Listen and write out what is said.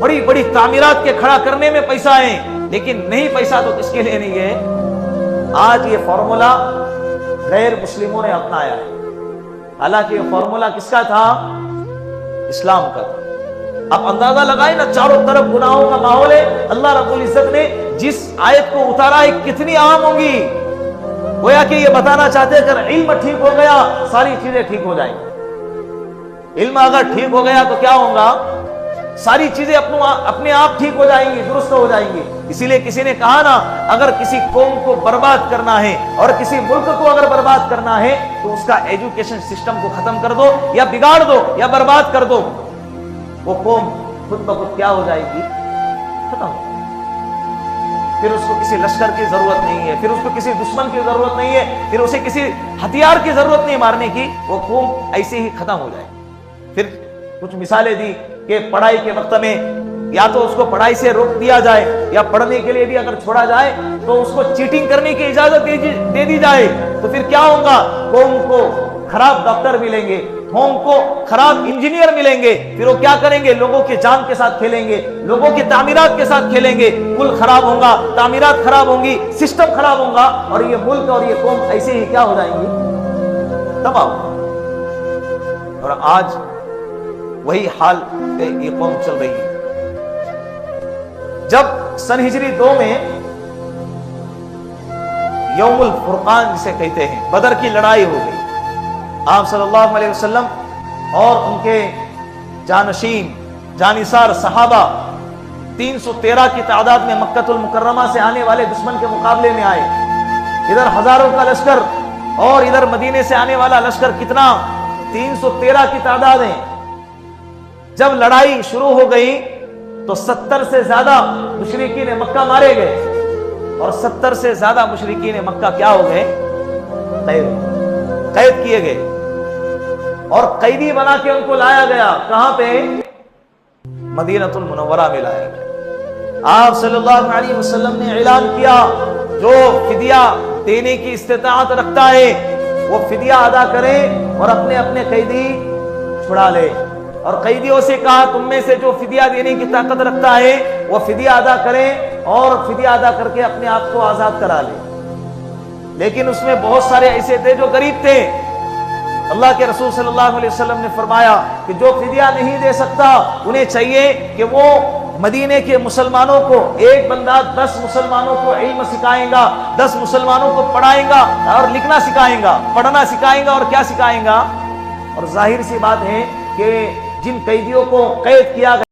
बड़ी बड़ी तामीरात के खड़ा करने में पैसा है, लेकिन नहीं पैसा तो किसके लिए नहीं है। आज ये फॉर्मूला गैर मुस्लिमों ने अपनाया है, हालांकि ये फॉर्मूला किसका था? इस्लाम का था। आप अंदाजा लगाए ना, चारों तरफ गुनाहों का माहौल है। अल्लाह रब्बुल इज्जत ने जिस आयत को उतारा है कितनी अहम होगी। गोया कि ये बताना चाहते हैं अगर इल्म ठीक हो गया सारी चीजें ठीक हो जाएंगी। इल्म अगर ठीक हो गया तो क्या होगा? सारी चीजें अपने आप ठीक हो जाएंगी, दुरुस्त हो जाएंगी। इसीलिए किसी ने कहा ना, अगर किसी कौम को बर्बाद करना है और किसी मुल्क को अगर बर्बाद करना है तो उसका एजुकेशन सिस्टम को खत्म कर दो या बिगाड़ दो या बर्बाद कर दो, वो कौम खुद ब खुद क्या हो जाएगी? खत्म। फिर उसको किसी लश्कर की जरूरत नहीं है, फिर उसको किसी दुश्मन की जरूरत नहीं है, फिर उसे किसी हथियार की जरूरत नहीं मारने की, वो कौम ऐसे ही खत्म हो जाए। फिर कुछ मिसालें दी कि पढ़ाई के वक्त में या तो उसको पढ़ाई से रोक दिया जाए या पढ़ने के लिए भी अगर छोड़ा जाए तो उसको चीटिंग करने की इजाजत दे दी जाए, तो फिर क्या होगा? कौम को खराब डॉक्टर मिलेंगे, कौम को खराब इंजीनियर मिलेंगे, फिर वो क्या करेंगे? लोगों के जान के साथ खेलेंगे, लोगों की तामीरात के साथ खेलेंगे। कुल खराब होगा, तामीरात खराब होंगी, सिस्टम खराब होगा और ये मुल्क और ये कौम ऐसे ही क्या हो जाएंगी? तबाह। और आज वही हाल पे ये कौम चल रही है। जब सन हिजरी 2 में यौमुल फुरकान जिसे कहते हैं, बदर की लड़ाई हो गई, आप सल्लल्लाहु अलैहि वसल्लम और उनके जानशीन जानिसार सहाबा 313 की तादाद में मक्कतुल मुकर्रमा से आने वाले दुश्मन के मुकाबले में आए। इधर हजारों का लश्कर और इधर मदीने से आने वाला लश्कर कितना? 313 की तादाद है। जब लड़ाई शुरू हो गई तो 70 से ज्यादा मुशरिकीन मक्का मारे गए और 70 से ज्यादा मुशरिकीन मक्का क्या हो गए? कैद किए गए और कैदी बना के उनको लाया गया। कहां पे? मदीनतुल मुनव्वरा में लाया गया। आप सल्लल्लाहु अलैहि वसल्लम ने ऐलान किया, जो फिदिया देने की इस्तिताअत रखता है वो फिदिया अदा करे और अपने अपने कैदी छुड़ा ले। और कैदियों से कहा, तुम में से जो फिदिया देने की ताकत रखता है वो फिदिया अदा करे और फिदिया अदा करके अपने आप को आजाद करा ले। लेकिन उसमें बहुत सारे ऐसे थे जो गरीब थे। अल्लाह के रसूल सल्लल्लाहु अलैहि वसल्लम ने फरमाया कि जो फिदिया नहीं दे सकता उन्हें चाहिए कि वो मदीने के मुसलमानों को, एक बंदा 10 मुसलमानों को इल्म सिखाएगा, 10 मुसलमानों को पढ़ाएगा और लिखना सिखाएगा, पढ़ना सिखाएगा और क्या सिखाएगा। और जाहिर सी बात है कि जिन कैदियों को कैद किया